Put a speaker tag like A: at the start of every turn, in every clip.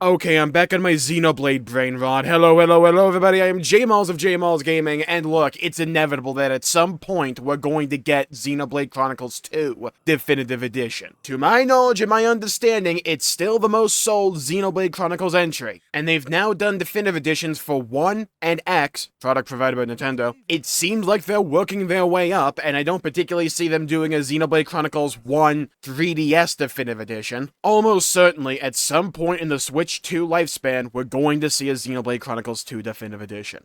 A: Okay, I'm back on my Xenoblade brain rot. Hello, everybody. I am Jmulls of Jmulls Gaming, and look, it's inevitable that at some point we're going to get Xenoblade Chronicles 2 Definitive Edition. To my knowledge and my understanding, it's still the most sold Xenoblade Chronicles entry, and they've now done Definitive Editions for 1 and X, product provided by Nintendo. It seems like they're working their way up, and I don't particularly see them doing a Xenoblade Chronicles 1 3DS Definitive Edition. Almost certainly, at some point in the Switch 2 lifespan, we're going to see a Xenoblade Chronicles 2 Definitive Edition.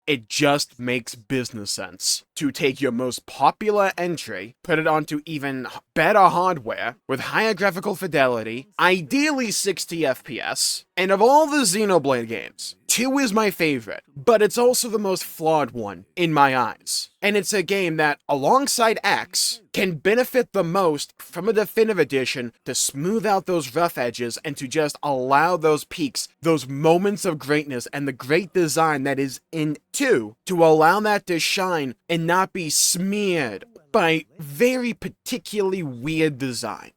A: It just makes business sense to take your most popular entry, put it onto even better hardware, with higher graphical fidelity, ideally 60 FPS, and of all the Xenoblade games, 2 is my favorite, but it's also the most flawed one, in my eyes. And it's a game that, alongside X, can benefit the most from a Definitive Edition to smooth out those rough edges and to just allow those peaks, those moments of greatness, and the great design that is in 2, to allow that to shine and not be smeared by very particularly weird design.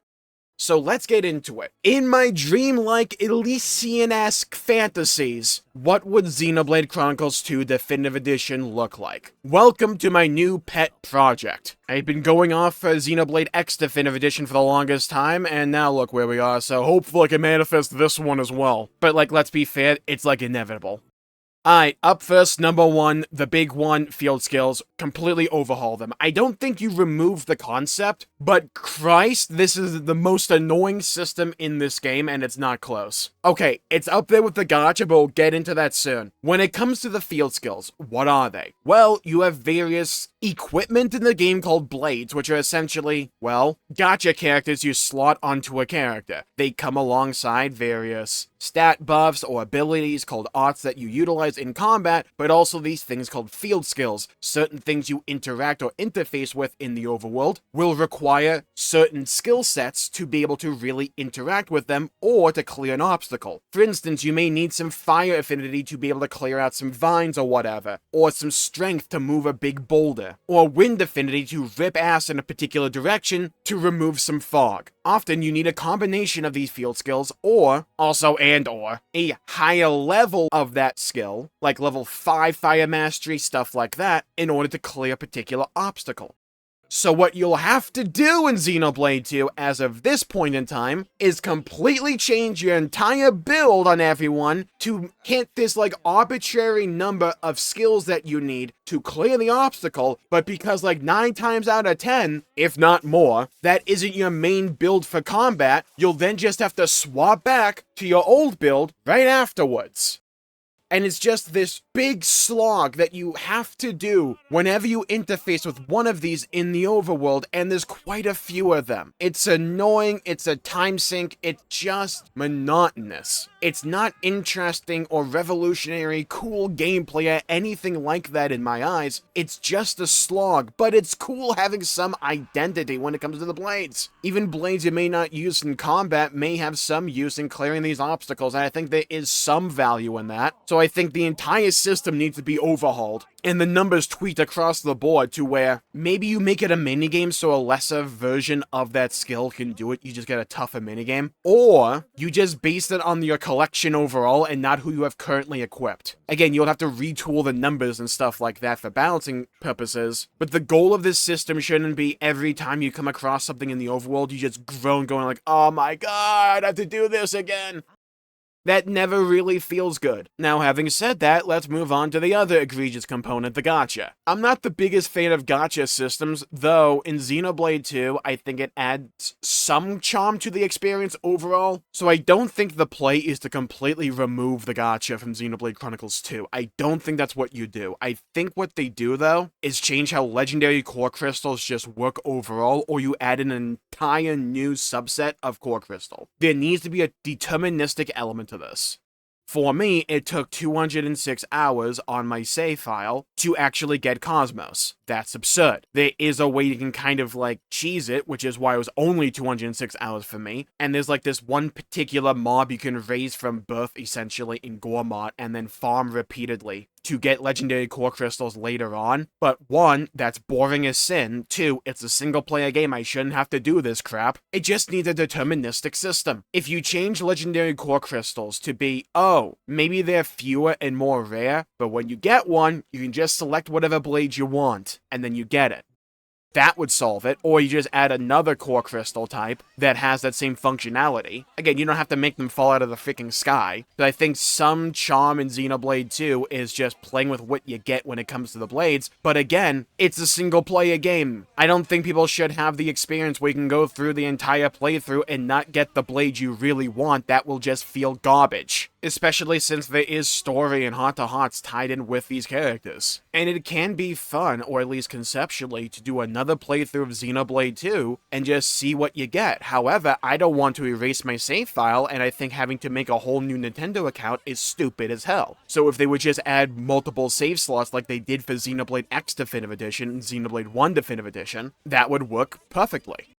A: So let's get into it. In my dreamlike Elysian-esque fantasies, what would Xenoblade Chronicles 2 Definitive Edition look like? Welcome to my new pet project. I've been going off for Xenoblade X Definitive Edition for the longest time, and now look where we are, so hopefully I can manifest this one as well. But let's be fair, it's inevitable. Alright, up first, number 1, the big one, field skills. Completely overhaul them. I don't think you remove the concept, but Christ, this is the most annoying system in this game, and it's not close. Okay, it's up there with the gacha, but we'll get into that soon. When it comes to the field skills, what are they? Well, you have various equipment in the game called blades, which are essentially, well, gacha characters you slot onto a character. They come alongside various stat buffs or abilities called arts that you utilize in combat, but also these things called field skills. Certain things you interact or interface with in the overworld will require certain skill sets to be able to really interact with them or to clear an obstacle. For instance, you may need some fire affinity to be able to clear out some vines or whatever, or some strength to move a big boulder, or wind affinity to rip ass in a particular direction to remove some fog. Often you need a combination of these field skills, or a higher level of that skill, like level 5 fire mastery, stuff like that, in order to clear a particular obstacle. So what you'll have to do in Xenoblade 2, as of this point in time, is completely change your entire build on everyone to hit this arbitrary number of skills that you need to clear the obstacle, but because 9 times out of 10, if not more, that isn't your main build for combat, you'll then just have to swap back to your old build right afterwards. And it's just this big slog that you have to do whenever you interface with one of these in the overworld, and there's quite a few of them. It's annoying, it's a time sink, it's just monotonous. It's not interesting or revolutionary, cool gameplay or anything like that in my eyes. It's just a slog, but it's cool having some identity when it comes to the blades. Even blades you may not use in combat may have some use in clearing these obstacles, and I think there is some value in that. So I think the entire system needs to be overhauled, and the numbers tweaked across the board to where maybe you make it a minigame so a lesser version of that skill can do it, you just get a tougher minigame, or you just base it on your collection overall and not who you have currently equipped. Again, you'll have to retool the numbers and stuff like that for balancing purposes, but the goal of this system shouldn't be every time you come across something in the overworld, you just groan going oh my god, I have to do this again. That never really feels good. Now, having said that, let's move on to the other egregious component, the gacha. I'm not the biggest fan of gacha systems, though in Xenoblade 2, I think it adds some charm to the experience overall, so I don't think the play is to completely remove the gacha from Xenoblade Chronicles 2. I don't think that's what you do. I think what they do, though, is change how legendary core crystals just work overall, or you add an entire new subset of core crystal. There needs to be a deterministic element to this. For me, it took 206 hours on my save file to actually get Cosmos. That's absurd. There is a way you can kind of cheese it, which is why it was only 206 hours for me. And there's this one particular mob you can raise from birth essentially in Gormott and then farm repeatedly to get legendary core crystals later on, but 1, that's boring as sin, 2, it's a single player game, I shouldn't have to do this crap. It just needs a deterministic system. If you change legendary core crystals to be, oh, maybe they're fewer and more rare, but when you get one, you can just select whatever blade you want, and then you get it. That would solve it, or you just add another core crystal type that has that same functionality. Again, you don't have to make them fall out of the freaking sky, but I think some charm in Xenoblade 2 is just playing with what you get when it comes to the blades, but again, it's a single player game. I don't think people should have the experience where you can go through the entire playthrough and not get the blade you really want. That will just feel garbage. Especially since there is story and heart-to-hearts tied in with these characters. And it can be fun, or at least conceptually, to do another playthrough of Xenoblade 2 and just see what you get. However, I don't want to erase my save file, and I think having to make a whole new Nintendo account is stupid as hell. So if they would just add multiple save slots like they did for Xenoblade X Definitive Edition and Xenoblade 1 Definitive Edition, that would work perfectly.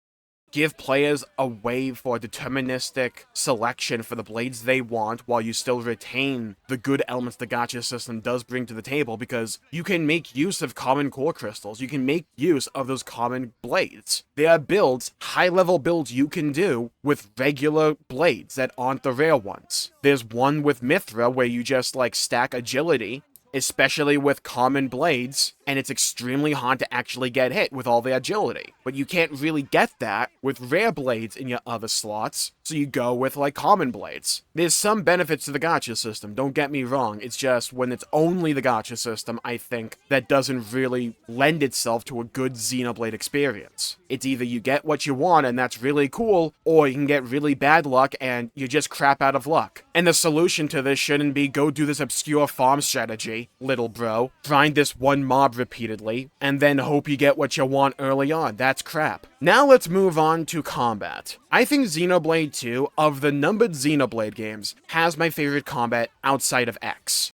A: Give players a way for a deterministic selection for the blades they want while you still retain the good elements the gacha system does bring to the table, because you can make use of common core crystals. You can make use of those common blades. There are builds, high-level builds you can do with regular blades that aren't the rare ones. There's one with Mithra where you just stack agility, especially with common blades, and it's extremely hard to actually get hit with all the agility. But you can't really get that with rare blades in your other slots, so you go with, common blades. There's some benefits to the gacha system, don't get me wrong, it's just when it's only the gacha system, I think, that doesn't really lend itself to a good Xenoblade experience. It's either you get what you want and that's really cool, or you can get really bad luck and you just crap out of luck. And the solution to this shouldn't be go do this obscure farm strategy, little bro, grind this one mob repeatedly, and then hope you get what you want early on. That's crap. Now let's move on to combat. I think Xenoblade 2, of the numbered Xenoblade games, has my favorite combat outside of X.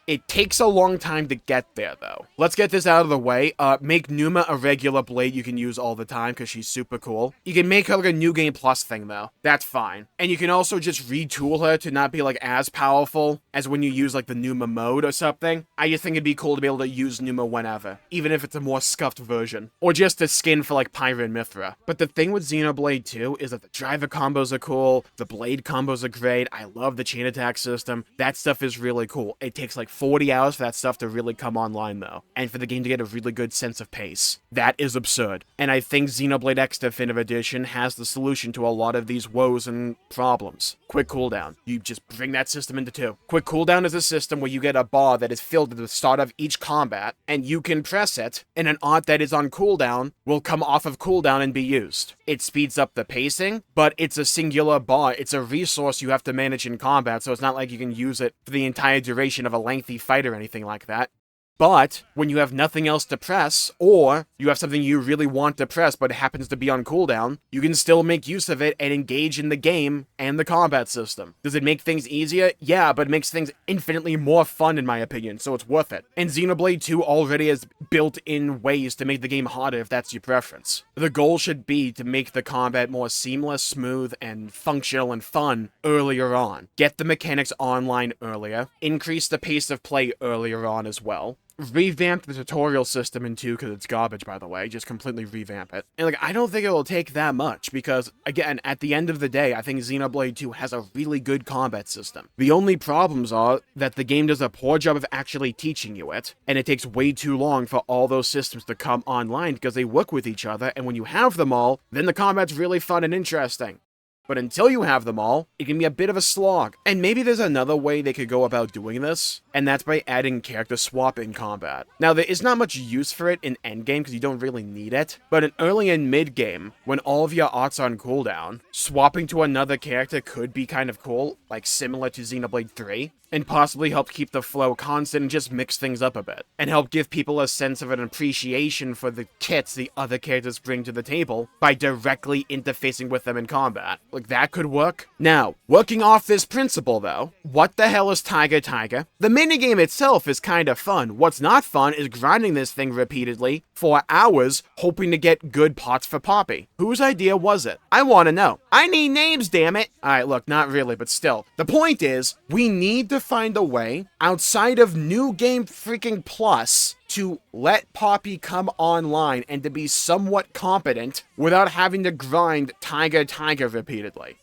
A: It takes a long time to get there, though. Let's get this out of the way. Make Numa a regular blade you can use all the time, because she's super cool. You can make her a New Game Plus thing, though. That's fine. And you can also just retool her to not be, as powerful as when you use, the Numa mode or something. I just think it'd be cool to be able to use Numa whenever, even if it's a more scuffed version. Or just a skin for, Pyra and Mithra. But the thing with Xenoblade 2 is that the driver combos are cool, the blade combos are great, I love the chain attack system. That stuff is really cool. It takes, 40 hours for that stuff to really come online, though, and for the game to get a really good sense of pace. That is absurd. And I think Xenoblade X Definitive Edition has the solution to a lot of these woes and problems. Quick cooldown. You just bring that system into 2. Quick cooldown is a system where you get a bar that is filled at the start of each combat, and you can press it, and an art that is on cooldown will come off of cooldown and be used. It speeds up the pacing, but it's a singular bar. It's a resource you have to manage in combat, so it's not like you can use it for the entire duration of a lengthy fight or anything like that. But when you have nothing else to press, or you have something you really want to press but it happens to be on cooldown, you can still make use of it and engage in the game and the combat system. Does it make things easier? Yeah, but it makes things infinitely more fun in my opinion, so it's worth it. And Xenoblade 2 already has built-in ways to make the game harder if that's your preference. The goal should be to make the combat more seamless, smooth, and functional and fun earlier on. Get the mechanics online earlier, increase the pace of play earlier on as well, revamp the tutorial system in 2 because it's garbage, by the way. Just completely revamp it. And I don't think it will take that much because, again, at the end of the day, I think Xenoblade 2 has a really good combat system. The only problems are that the game does a poor job of actually teaching you it, and it takes way too long for all those systems to come online because they work with each other, and when you have them all, then the combat's really fun and interesting. But until you have them all, it can be a bit of a slog. And maybe there's another way they could go about doing this, and that's by adding character swap in combat. Now, there is not much use for it in endgame because you don't really need it, but in early and mid-game, when all of your arts are on cooldown, swapping to another character could be kind of cool, similar to Xenoblade 3, and possibly help keep the flow constant and just mix things up a bit, and help give people a sense of an appreciation for the kits the other characters bring to the table by directly interfacing with them in combat. Like, that could work. Now, working off this principle, though, what the hell is Taiga Taiga? The minigame itself is kind of fun. What's not fun is grinding this thing repeatedly for hours, hoping to get good pots for Poppy. Whose idea was it? I want to know. I need names, damn it! Alright, look, not really, but still. The point is, we need to find a way, outside of New Game freaking Plus, to let Poppy come online and to be somewhat competent without having to grind Taiga Taiga repeatedly.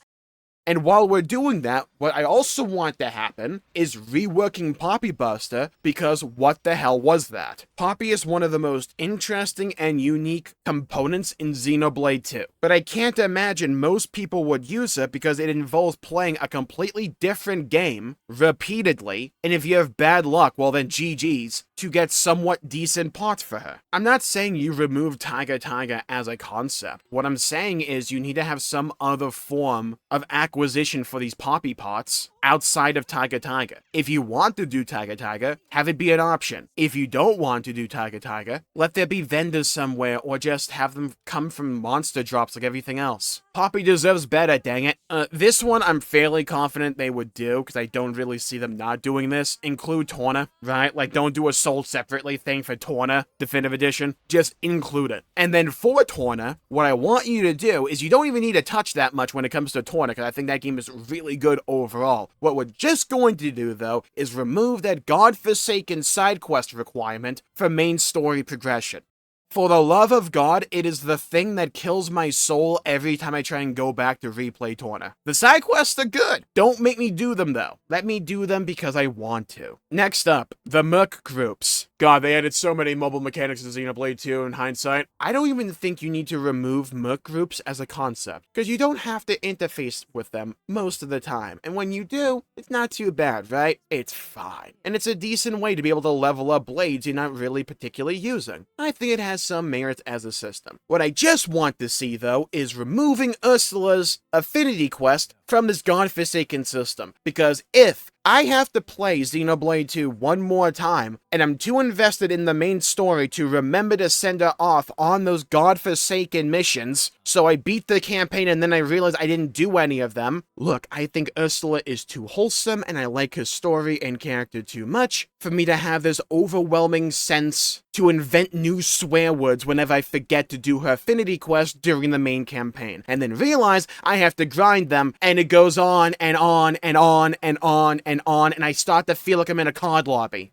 A: And while we're doing that, what I also want to happen is reworking Poppy Buster, because what the hell was that? Poppy is one of the most interesting and unique components in Xenoblade 2. But I can't imagine most people would use it because it involves playing a completely different game repeatedly, and if you have bad luck, well then GG's, to get somewhat decent pots for her. I'm not saying you remove Taiga Taiga as a concept. What I'm saying is you need to have some other form of acquisition for these Poppy pots outside of Taiga Taiga. If you want to do Taiga Taiga, have it be an option. If you don't want to do Taiga Taiga, let there be vendors somewhere or just have them come from monster drops like everything else. Poppy deserves better, dang it. This one I'm fairly confident they would do, because I don't really see them not doing this. Include Torna, right? Like, don't do a sold separately thing for Torna Definitive Edition. Just include it. And then for Torna, what I want you to do is you don't even need to touch that much when it comes to Torna, because I think that game is really good overall. What we're just going to do, though, is remove that godforsaken side quest requirement for main story progression. For the love of God, it is the thing that kills my soul every time I try and go back to replay Torna. The side quests are good. Don't make me do them, though. Let me do them because I want to. Next up, the Merc groups. God, they added so many mobile mechanics in Xenoblade 2 in hindsight. I don't even think you need to remove Merc groups as a concept, because you don't have to interface with them most of the time. And when you do, it's not too bad, right? It's fine. And it's a decent way to be able to level up blades you're not really particularly using. I think it has some merits as a system. What I just want to see, though, is removing Ursula's affinity quest from this godforsaken system. Because if I have to play Xenoblade 2 one more time, and I'm too invested in the main story to remember to send her off on those godforsaken missions, so I beat the campaign and then I realize I didn't do any of them. Look, I think Ursula is too wholesome, and I like her story and character too much for me to have this overwhelming sense to invent new swear words whenever I forget to do her affinity quest during the main campaign, and then realize I have to grind them, and it goes on and on and on and on and on, and I start to feel like I'm in a COD lobby.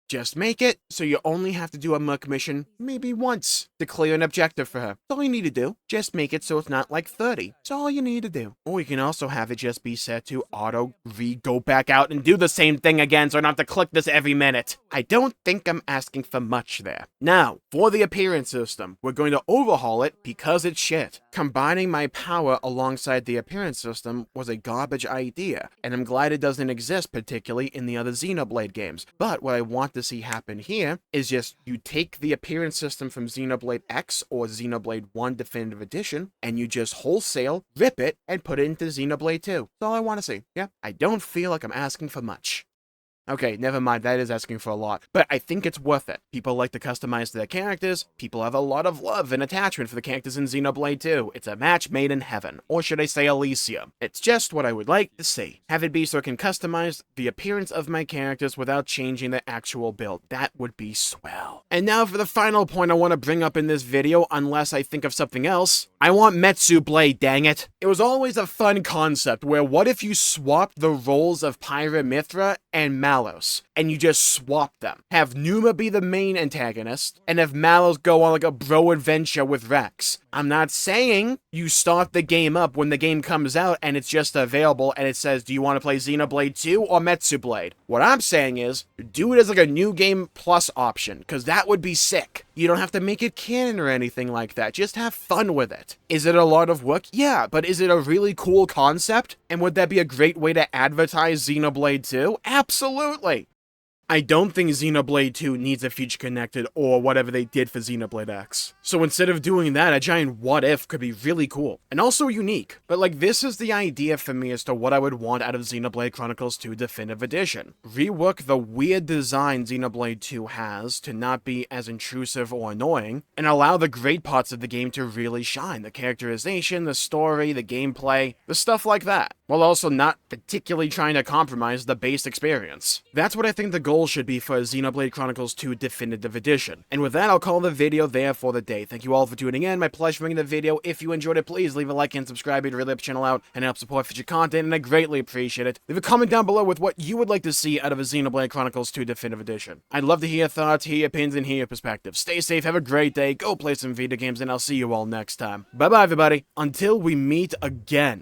A: Just make it so you only have to do a Merc mission maybe once to clear an objective for her. That's all you need to do. Just make it so it's not like 30. That's all you need to do. Or you can also have it just be set to go back out and do the same thing again so I don't have to click this every minute. I don't think I'm asking for much there. Now, for the appearance system, we're going to overhaul it because it's shit. Combining my power alongside the appearance system was a garbage idea, and I'm glad it doesn't exist particularly in the other Xenoblade games. But what I want to see happen here is just you take the appearance system from Xenoblade X or Xenoblade 1 Definitive Edition and you just wholesale rip it and put it into Xenoblade 2. That's all I want to see. Yeah, I don't feel like I'm asking for much. Okay, never mind, that is asking for a lot, but I think it's worth it. People like to customize their characters, people have a lot of love and attachment for the characters in Xenoblade 2. It's a match made in heaven, or should I say Elysium. It's just what I would like to see. Have it be so I can customize the appearance of my characters without changing the actual build. That would be swell. And now for the final point I want to bring up in this video, unless I think of something else. I want Metsu Blade, dang it. It was always a fun concept where what if you swapped the roles of Pyra/Mythra and Malos, and you just swap them. Have Numa be the main antagonist, and have Malos go on like a bro adventure with Rex. I'm not saying you start the game up when the game comes out and it's just available and it says, do you want to play Xenoblade 2 or Metsu Blade? What I'm saying is, do it as like a new game plus option, because that would be sick. You don't have to make it canon or anything like that, just have fun with it. Is it a lot of work? Yeah, but is it a really cool concept? And would that be a great way to advertise Xenoblade 2? Absolutely! I don't think Xenoblade 2 needs a feature connected or whatever they did for Xenoblade X. So instead of doing that, a giant what if could be really cool, and also unique. But like, this is the idea for me as to what I would want out of Xenoblade Chronicles 2 Definitive Edition. Rework the weird design Xenoblade 2 has to not be as intrusive or annoying, and allow the great parts of the game to really shine. The characterization, the story, the gameplay, the stuff like that, while also not particularly trying to compromise the base experience. That's what I think the goal should be for Xenoblade Chronicles 2 Definitive Edition. And with that, I'll call the video there for the day. Thank you all for tuning in. My pleasure making the video. If you enjoyed it, please leave a like and subscribe. It really helps the channel out and help support future content, and I greatly appreciate it. Leave a comment down below with what you would like to see out of a Xenoblade Chronicles 2 Definitive Edition. I'd love to hear your thoughts, hear your opinions, and hear your perspectives. Stay safe, have a great day, go play some video games, and I'll see you all next time. Bye-bye, everybody. Until we meet again.